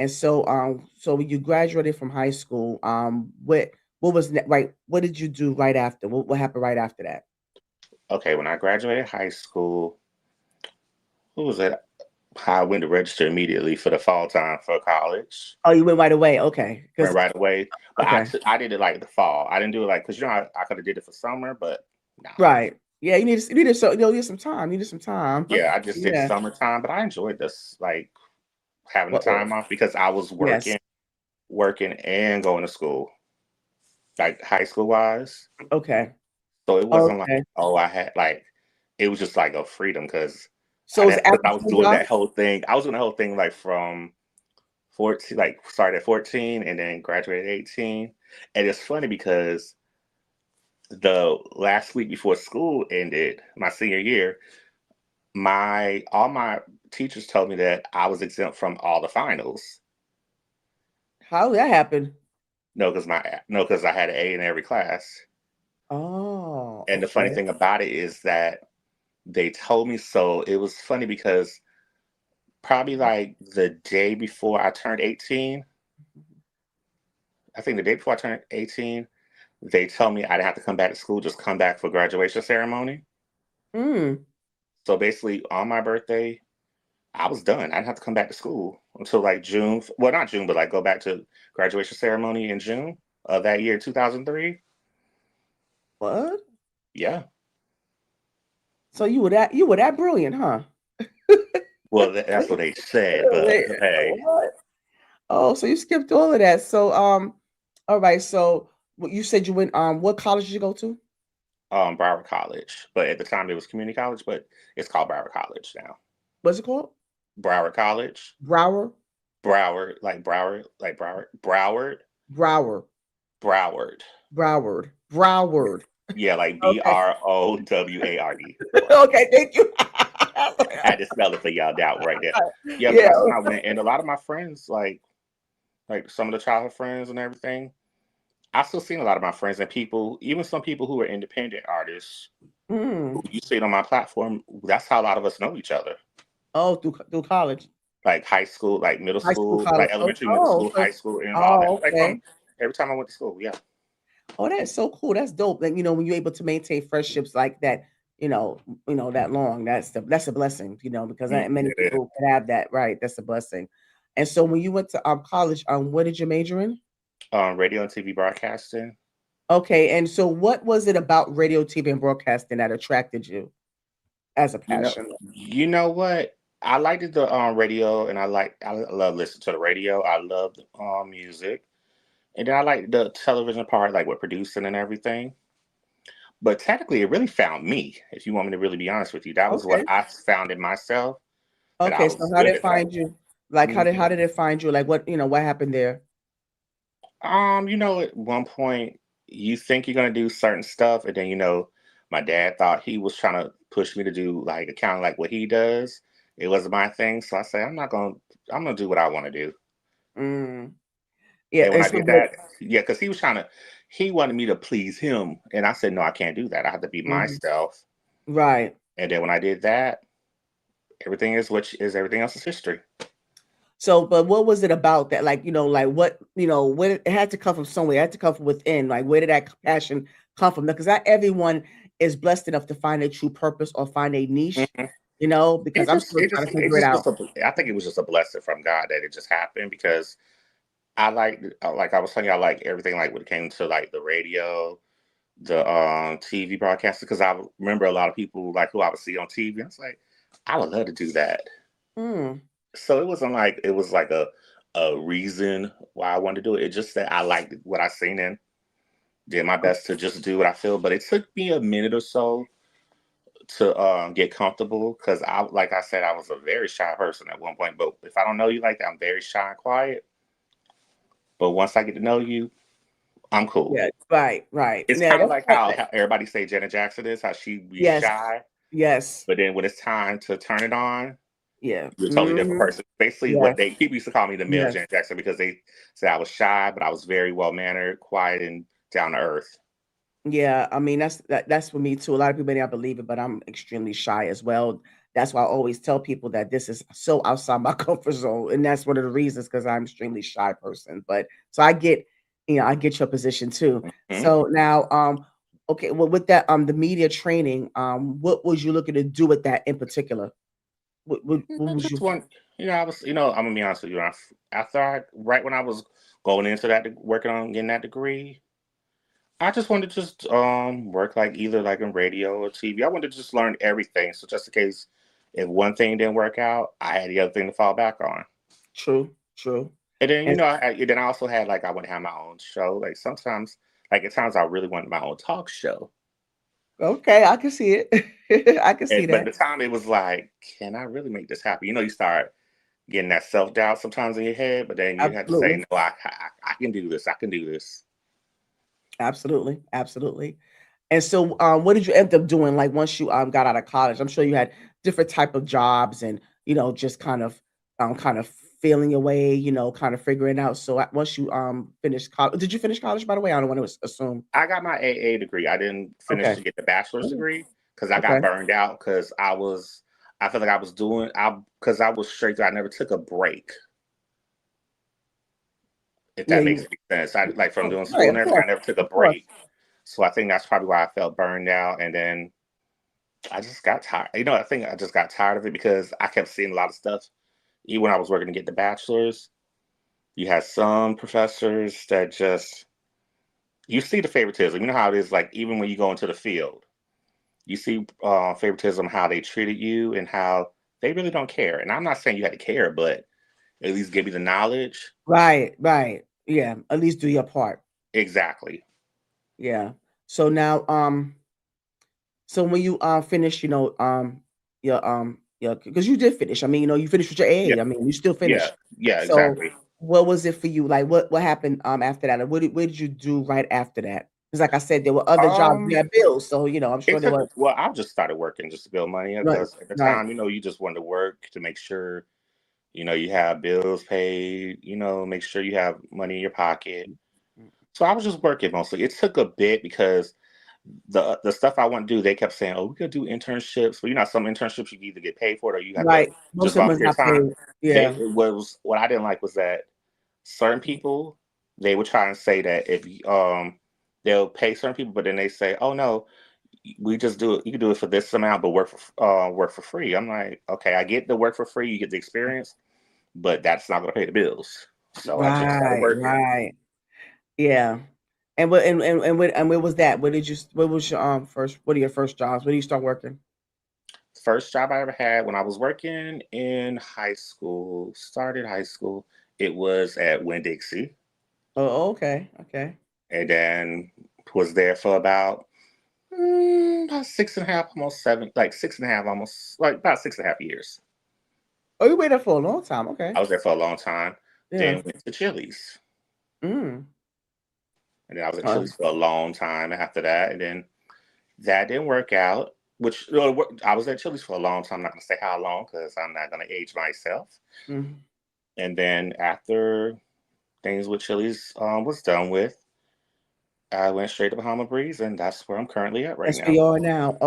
And so when you graduated from high school, what was right? What did you do right after? What happened right after that? Okay, when I graduated high school, what was it? I went to register immediately for the fall time for college. Oh, you went right away. Okay, Went because right away, but okay, I did it like the fall. I didn't do it like because I could have did it for summer, but no. right. Yeah, you need some time. You needed some time. Yeah, I just did Yeah. summertime, but I enjoyed this like having the Well, time off because I was yes. working and going to school, like high school wise. Okay. So it wasn't like, Okay. oh, I had like, it was just like a freedom because So it's because after I was school doing job? that whole thing. I was doing the whole thing like from 14, like started at 14 and then graduated at 18. And it's funny because the last week before school ended, my senior year, my all my teachers told me that I was exempt from all the finals. How did that happen? No, because I had an A in every class. Oh, And the funny okay. thing about it is that they told me so. It was funny because probably like the day before I turned 18, I think the day before I turned 18, they told me I didn't have to come back to school, just come back for graduation ceremony. Mm. So basically, on my birthday, I was done. I didn't have to come back to school until like June. Well, not June, but like go back to graduation ceremony in June of that year, 2003. What? Yeah. So you were that brilliant, huh? Well, that's what they said, but Wait, hey, what? Oh, so you skipped all of that. So all right. So what you said you went what college did you go to? Broward College. But at the time, it was community college, but it's called Broward College now. What's it called? Broward College. Brower? Broward, Brower. Broward. Broward. Broward. Yeah, like Okay. Broward. Okay, thank you. I had to spell it for y'all doubt right there. Yeah, but Yeah. that's when I went, and a lot of my friends, like some of the childhood friends and everything, I still seen a lot of my friends and people, even some people who are independent artists, who Mm. you see it on my platform. That's how a lot of us know each other. Oh, through college. Like high school, like middle High school, school, like college. Oh, elementary, middle oh, school, so high school, and all that. oh, Like okay. from every time I went to school. Yeah. Oh, that's so cool. That's dope. Like, when you're able to maintain friendships like that, that long. That's a blessing, because not many It is. people can have that, right? That's a blessing. And so when you went to college, what did you major in? Radio and TV broadcasting. Okay, and so what was it about radio, TV, and broadcasting that attracted you as a You know, passion? you know what? I liked the radio, and I love listening to the radio. I love the music, and then I like the television part, like with producing and everything. But technically, it really found me. If you want me to really be honest with you, that was what Okay. I found in myself that I Okay, so was how did good it at. Like, find you? Like mhm. how did it find you? Like what happened there? At one point, you think you're gonna do certain stuff, and then my dad thought he was trying to push me to do like kind of like what he does. It wasn't my thing, so I said, I'm not gonna. I'm gonna do what I want to do. Mm. Yeah, And when and I so did that, yeah, because he wanted me to please him, and I said, no, I can't do that. I have to be mhm, myself. right. And then when I did that, everything else is history. So, but what was it about that? Like, like what it had to come from somewhere. It had to come from within. Like, where did that passion come from? Because not everyone is blessed enough to find a true purpose or find a niche, Mhm. because I'm still trying to figure it out. I think it was just a blessing from God that it just happened because like I was telling you, I like everything like when it came to like the radio, the TV broadcasting because I remember a lot of people like who I would see on TV. I was like, I would love to do that. Mm, So it wasn't like it was like a reason why I wanted to do it. It's just that I liked what I seen and did my best to just do what I feel. But it took me a minute or so to get comfortable because like I said, I was a very shy person at one point. But if I don't know you like that, I'm very shy and quiet. But once I get to know you, I'm cool. yeah, right, right. It's Yeah, kind of that's like how everybody say Janet Jackson is, how she be yes, shy, yes, but then when it's time to turn it on, yeah. you're a totally different Hmm. person. Basically, what Yes, they people used to call me the male yes. Janet Jackson because they said I was shy, but I was very well mannered, quiet, and down to earth. Yeah, I mean that's for me too. A lot of people may not believe it, but I'm extremely shy as well. that's why I always tell people that this is so outside my comfort zone, and that's one of the reasons because I'm extremely shy person. But so I get, I get your position too. Mhm. So now, okay, well, with that, the media training, what was you looking to do with that in particular? What I was just you? want, I was, I'm gonna be honest with you. After right when I was going into that, working on getting that degree, I just wanted to just work like either like in radio or TV. I wanted to just learn everything. So just in case if one thing didn't work out, I had the other thing to fall back on. True, true, And then and then I also had like I would have my own show. Like sometimes, like at times, I really wanted my own talk show. okay, I can see it. I can see But that. the time it was like, can I really make this happen? You start getting that self doubt sometimes in your head, but then you have to say, Absolutely. no, I can do this. I can do this. Absolutely, absolutely. And so, what did you end up doing, like, once you, got out of college? I'm sure you had different type of jobs and, just kind of feeling your way, kind of figuring out. So, once you, finished college, did you finish college, by the way? I don't wanna assume. I got my AA degree. I didn't finish Okay. to get the bachelor's Ooh, degree because I got okay. burned out because I feel like I was because I was straight through. I never took a break, if Yeah, that makes you any sense. I like from oh, doing right, school and everything, I never took a of course. break. So I think that's probably why I felt burned out. And then I just got tired. I think I just got tired of it because I kept seeing a lot of stuff. Even when I was working to get the bachelor's, you had some professors that just you see the favoritism. You know how it is. Like even when you go into the field, you see favoritism, how they treated you, and how they really don't care. And I'm not saying you had to care, but at least give you the knowledge. Right, right. Yeah, at least do your part. Exactly. Yeah. So now, so when you, finish, your because you did finish. I mean, you finished with your Yeah. AA. I mean, you still Yeah. finished. Yeah. So Exactly. what was it for you? Like, what happened, after that? Like, what did you do right after that? Because, like I said, there were other jobs, you Um, had bills, so, I'm sure it there took. were. Well, I just started working just to build money Right, because at the right. time, you just wanted to work to make sure you have bills paid. Make sure you have money in your pocket. So I was just working mostly. It took a bit because the stuff I want to do, they kept saying, "Oh, we could do internships." But some internships you can either get paid for it or you have to Right. Most just of them is volunteer not time. paid. Yeah. It was what I didn't like was that certain people they would try and say that if they'll pay certain people, but then they say, "Oh no, we just do it. You can do it for this amount, but work for free." I'm like, okay, I get the work for free, you get the experience, but that's not going to pay the bills. So I just started Right, working. right. Yeah. And what and where was that? What was your, what are your first jobs? Where did you start working? First job I ever had when I was working in high school, started high school, it was at Winn Dixie, Oh, okay, okay. and then was there for about 6.5, almost 7, like 6.5, almost like about 6.5 years. Oh, you waited for a long time, I okay. was there for a long time. Yeah. Then went to Chili's, Mm. and then I was at Uh, Chili's for a long time after that, and then that didn't work out. Which I was at Chili's for a long time. I'm not gonna say how long because I'm not gonna age myself. mhm. And then after things with Chili's was done with, I went straight to Bahama Breeze, and that's where I'm currently at right That's where now. you are now.